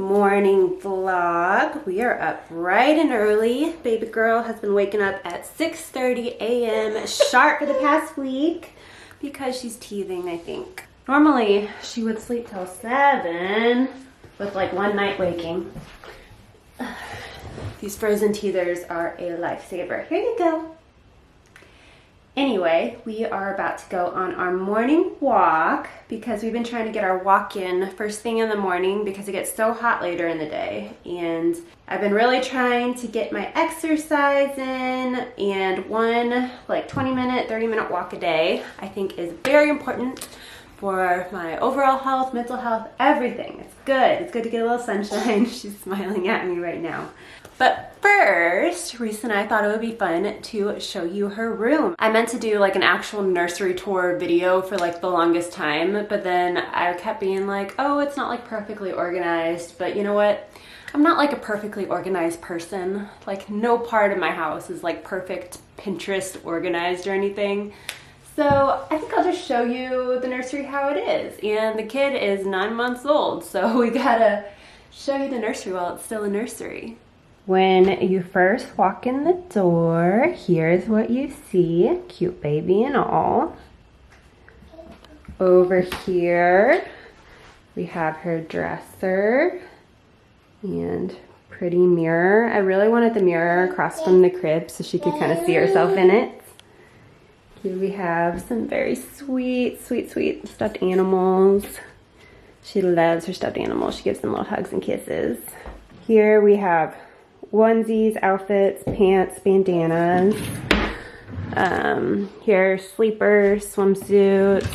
morning vlog. We are up bright and early. Baby girl has been waking up at 6:30 a.m. sharp for the past week because she's teething, I think. Normally she would sleep till 7 with like one night waking. These frozen teethers are a lifesaver. Here you go. Anyway, we are about to go on our morning walk because we've been trying to get our walk in first thing in the morning because it gets so hot later in the day. And I've been really trying to get my exercise in, and one like 20-minute, 30-minute walk a day I think is very important for my overall health, mental health, everything. It's good. It's good to get a little sunshine. She's smiling at me right now. But first, Reese and I thought it would be fun to show you her room. I meant to do like an actual nursery tour video for like the longest time, but then I kept being like, oh, it's not like perfectly organized. But you know what? I'm not like a perfectly organized person. Like no part of my house is like perfect Pinterest organized or anything. So I think I'll just show you the nursery how it is. And the kid is 9 months old, so we gotta show you the nursery while it's still a nursery. When you first walk in the door, here's what you see. Cute baby and all. Over here, we have her dresser and pretty mirror. I really wanted the mirror across from the crib so she could kind of see herself in it. Here we have some very sweet stuffed animals. She loves her stuffed animals. She gives them little hugs and kisses. Here we have onesies, outfits, pants, bandanas. Here, sleepers, swimsuits.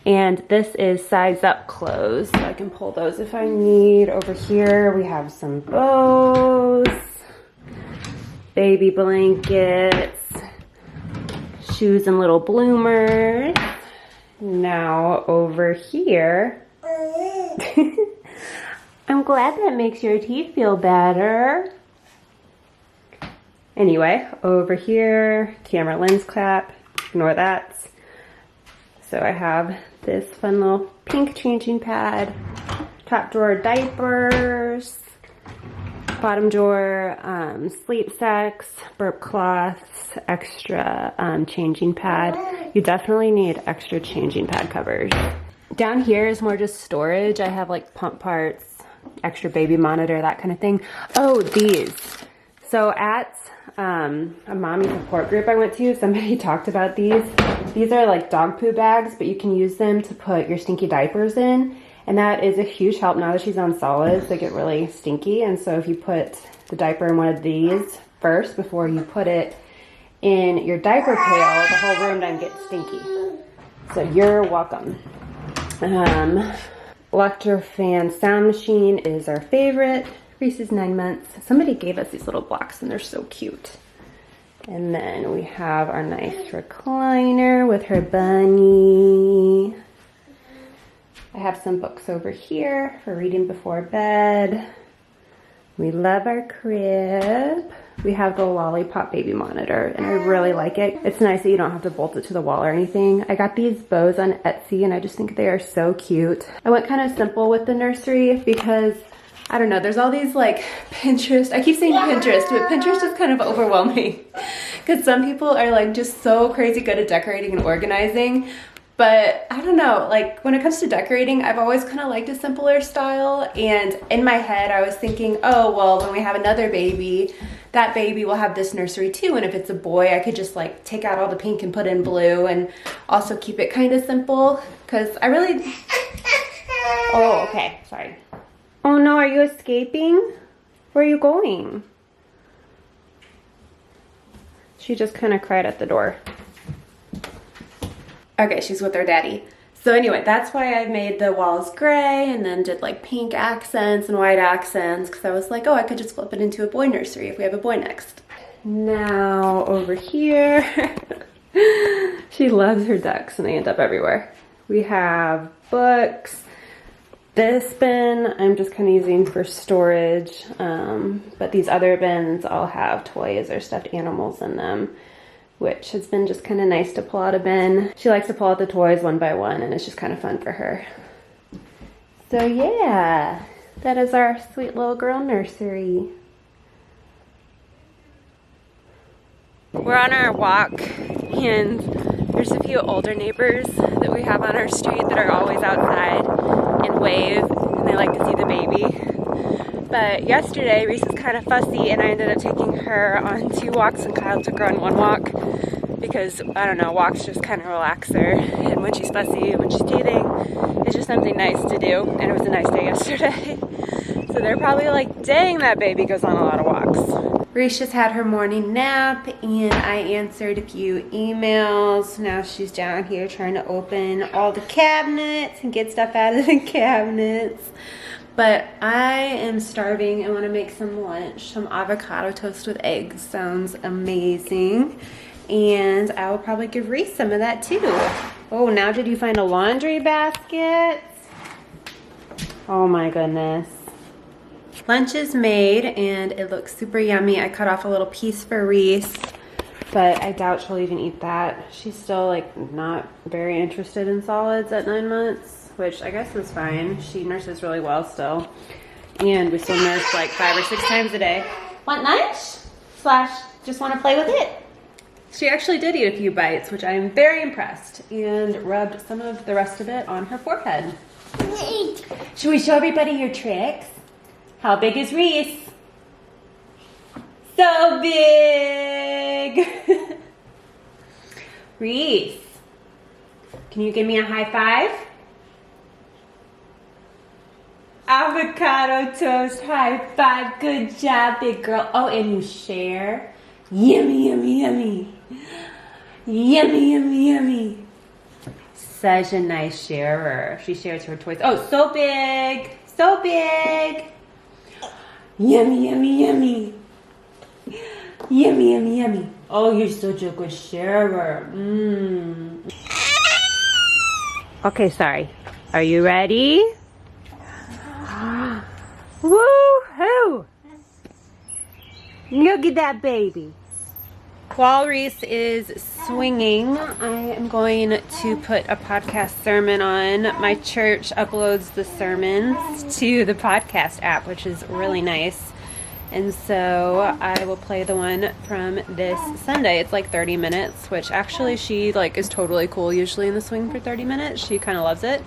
And this is size up clothes, so I can pull those if I need. Over here, we have some bows, baby blankets, shoes and little bloomers. Now over here, I'm glad that makes your teeth feel better. Anyway, over here, camera lens cap, ignore that. So I have this fun little pink changing pad, top drawer diapers, bottom drawer sleep sacks, burp cloths, extra changing pad. You definitely need extra changing pad covers. Down here is more just storage. I have like pump parts, extra baby monitor, that kind of thing. Oh, these. So at a mommy support group I went to, somebody talked about these. These are like dog poo bags, but you can use them to put your stinky diapers in. And that is a huge help now that she's on solids. They get really stinky. And so if you put the diaper in one of these first before you put it in your diaper pail, the whole room doesn't get stinky. So you're welcome. Electrofan sound machine is our favorite. Reese is 9 months. Somebody gave us these little blocks and they're so cute. And then we have our nice recliner with her bunny. I have some books over here for reading before bed. We love our crib. We have the lollipop baby monitor and I really like it. It's nice that you don't have to bolt it to the wall or anything. I got these bows on Etsy and I just think they are so cute. I went kind of simple with the nursery because, I don't know, there's all these like Pinterest. I keep saying Pinterest, but Pinterest is kind of overwhelming because some people are like just so crazy good at decorating and organizing. But I don't know, like when it comes to decorating, I've always kind of liked a simpler style. And in my head, I was thinking, oh, well, when we have another baby, that baby will have this nursery too. And if it's a boy, I could just like take out all the pink and put in blue and also keep it kind of simple. Because I really... Oh, okay, sorry. Oh no, are you escaping? Where are you going? She just kind of cried at the door. Okay, she's with her daddy. So anyway, that's why I made the walls gray and then did like pink accents and white accents because I was like, oh, I could just flip it into a boy nursery if we have a boy next. Now over here, she loves her ducks and they end up everywhere. We have books. This bin I'm just kind of using for storage, but these other bins all have toys or stuffed animals in them, which has been just kind of nice to pull out a bin. She likes to pull out the toys one by one and it's just kind of fun for her. So yeah, that is our sweet little girl Nursery. We're on our walk and there's a few older neighbors that we have on our street that are always outside and wave, and they like to see the baby. But yesterday Reese was kind of fussy and I ended up taking her on 2 walks and Kyle took her on 1 walk because, I don't know, walks just kind of relax her, and when she's fussy and when she's teething, it's just something nice to do, and it was a nice day yesterday. So they're probably like, dang, that baby goes on a lot of walks. Reese just had her morning nap and I answered a few emails. Now she's down here trying to open all the cabinets and get stuff out of the cabinets. But I am starving. I want to make some lunch. Some avocado toast with eggs sounds amazing. And I will probably give Reese some of that too. Oh, now did you find a laundry basket? Oh my goodness. Lunch is made and it looks super yummy. I cut off a little piece for Reese, but I doubt she'll even eat that. She's still like not very interested in solids at 9 months, which I guess is fine. She nurses really well still. And we still nurse like 5 or 6 times a day. Want lunch? / just want to play with it? She actually did eat a few bites, which I am very impressed, and rubbed some of the rest of it on her forehead. Should we show everybody your tricks? How big is Reese? So big! Reese, can you give me a high five? Avocado toast, high five, good job, big girl. Oh, and you share? Yummy, yummy, yummy. Yummy, yummy, yummy. Such a nice sharer. She shares her toys. Oh, so big, so big. Yummy, yummy, yummy. Yummy, yummy, yummy. Oh, you're such a good sharer. Okay, sorry. Are you ready? Woo-hoo! Look at that baby. While Reese is swinging, I am going to put a podcast sermon on. My church uploads the sermons to the podcast app, which is really nice. And so I will play the one from this Sunday. It's like 30 minutes, which actually she like is totally cool usually in the swing for 30 minutes. She kind of loves it.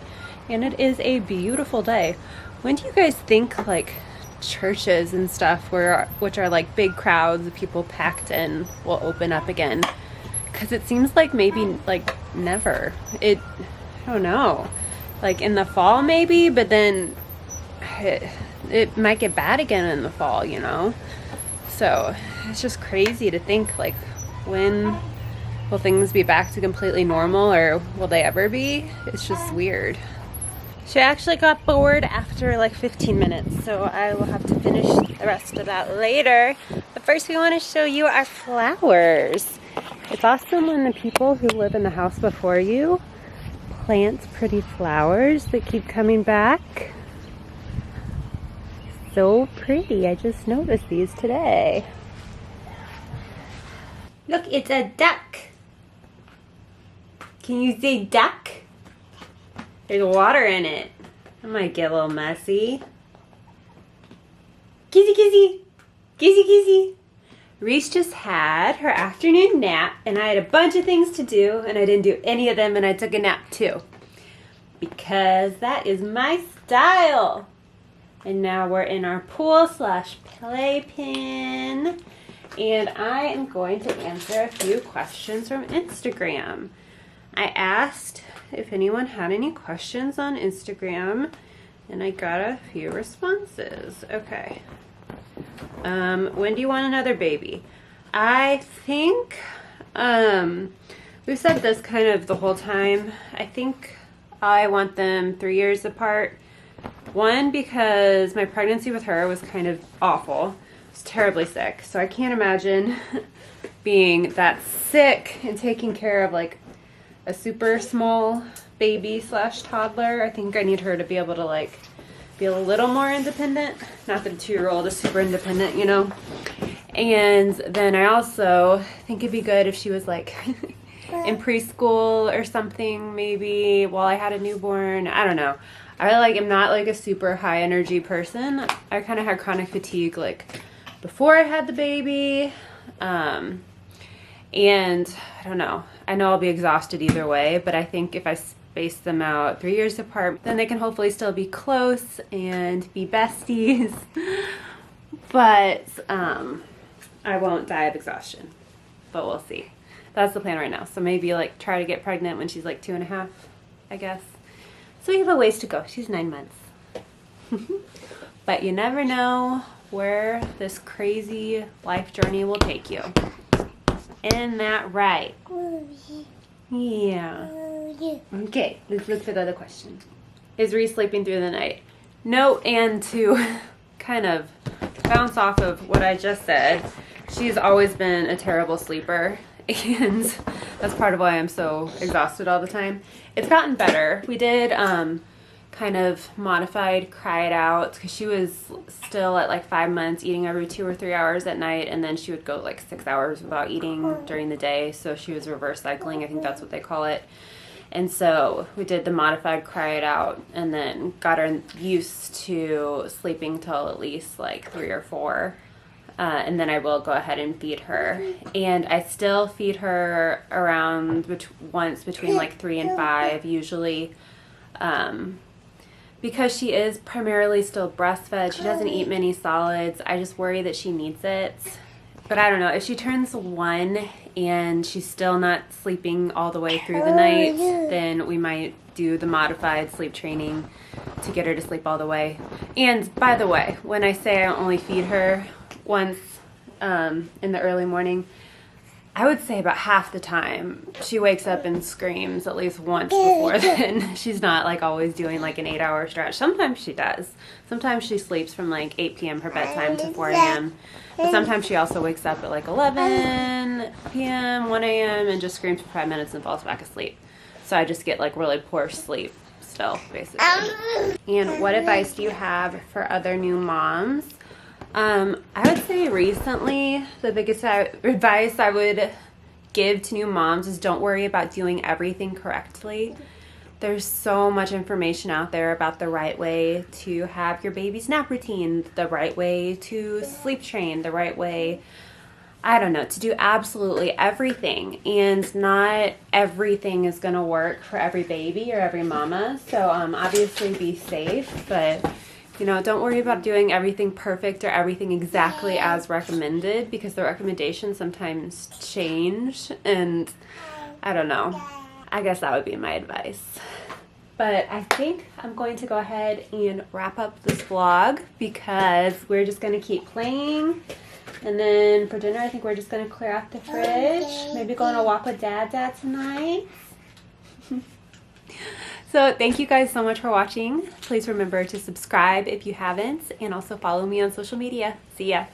And it is a beautiful day. When do you guys think like churches and stuff which are like big crowds of people packed in will open up again? Because it seems like maybe like never. I don't know, like in the fall maybe, but then it might get bad again in the fall, you know? So it's just crazy to think like, when will things be back to completely normal, or will they ever be? It's just weird. She actually got bored after like 15 minutes, so I will have to finish the rest of that later. But first we want to show you our flowers. It's awesome when the people who live in the house before you plant pretty flowers that keep coming back. So pretty. I just noticed these today. Look, it's a duck. Can you see duck? There's water in it. I might get a little messy. Kissy, kissy. Kissy, kissy. Reese just had her afternoon nap, and I had a bunch of things to do, and I didn't do any of them, and I took a nap too. Because that is my style. And now we're in our pool / playpen. And I am going to answer a few questions from Instagram. I asked if anyone had any questions on Instagram, and I got a few responses. Okay. When do you want another baby? I think, we've said this kind of the whole time. I think I want them 3 years apart. One, because my pregnancy with her was kind of awful. I was terribly sick. So I can't imagine being that sick and taking care of like a super small baby / toddler. I think I need her to be able to like be a little more independent. Not that a 2-year-old is super independent, you know. And then I also think it'd be good if she was like in preschool or something, maybe while I had a newborn. I don't know. I like am not like a super high energy person. I kind of had chronic fatigue like before I had the baby. And I don't know. I know I'll be exhausted either way, but I think if I space them out 3 years apart, then they can hopefully still be close and be besties. But I won't die of exhaustion. But we'll see. That's the plan right now. So maybe like try to get pregnant when she's like 2.5, I guess. So we have a ways to go. She's 9 months. But you never know where this crazy life journey will take you. Isn't that right? Yeah. Okay, let's look for the other question. Is Reese sleeping through the night? No, and to kind of bounce off of what I just said, she's always been a terrible sleeper, and that's part of why I'm so exhausted all the time. It's gotten better. We did kind of modified cry it out because she was still at like 5 months eating every 2 or 3 hours at night, and then she would go like 6 hours without eating during the day. So she was reverse cycling, I think that's what they call it. And so we did the modified cry it out and then got her used to sleeping till at least like 3 or 4. And then I will go ahead and feed her. And I still feed her around once between like 3 and 5 usually. Because she is primarily still breastfed, she doesn't eat many solids. I just worry that she needs it. But I don't know, if she turns 1 and she's still not sleeping all the way through the night, then we might do the modified sleep training to get her to sleep all the way. And by the way, when I say I only feed her once in the early morning, I would say about half the time she wakes up and screams at least once before then. She's not like always doing like an 8-hour stretch. Sometimes she does. Sometimes she sleeps from like 8 p.m. her bedtime to 4 a.m. But sometimes she also wakes up at like 11 p.m., 1 a.m. and just screams for 5 minutes and falls back asleep. So I just get like really poor sleep still, basically. And what advice do you have for other new moms? I would say recently the biggest advice I would give to new moms is don't worry about doing everything correctly. There's so much information out there about the right way to have your baby's nap routine, the right way to sleep train, the right way, I don't know, to do absolutely everything. And not everything is going to work for every baby or every mama. So obviously be safe, but you know, don't worry about doing everything perfect or everything exactly as recommended, because the recommendations sometimes change, and I don't know. I guess that would be my advice. But I think I'm going to go ahead and wrap up this vlog because we're just going to keep playing. And then for dinner, I think we're just going to clear out the fridge. Maybe go on a walk with Dad tonight. So thank you guys so much for watching. Please remember to subscribe if you haven't, and also follow me on social media. See ya.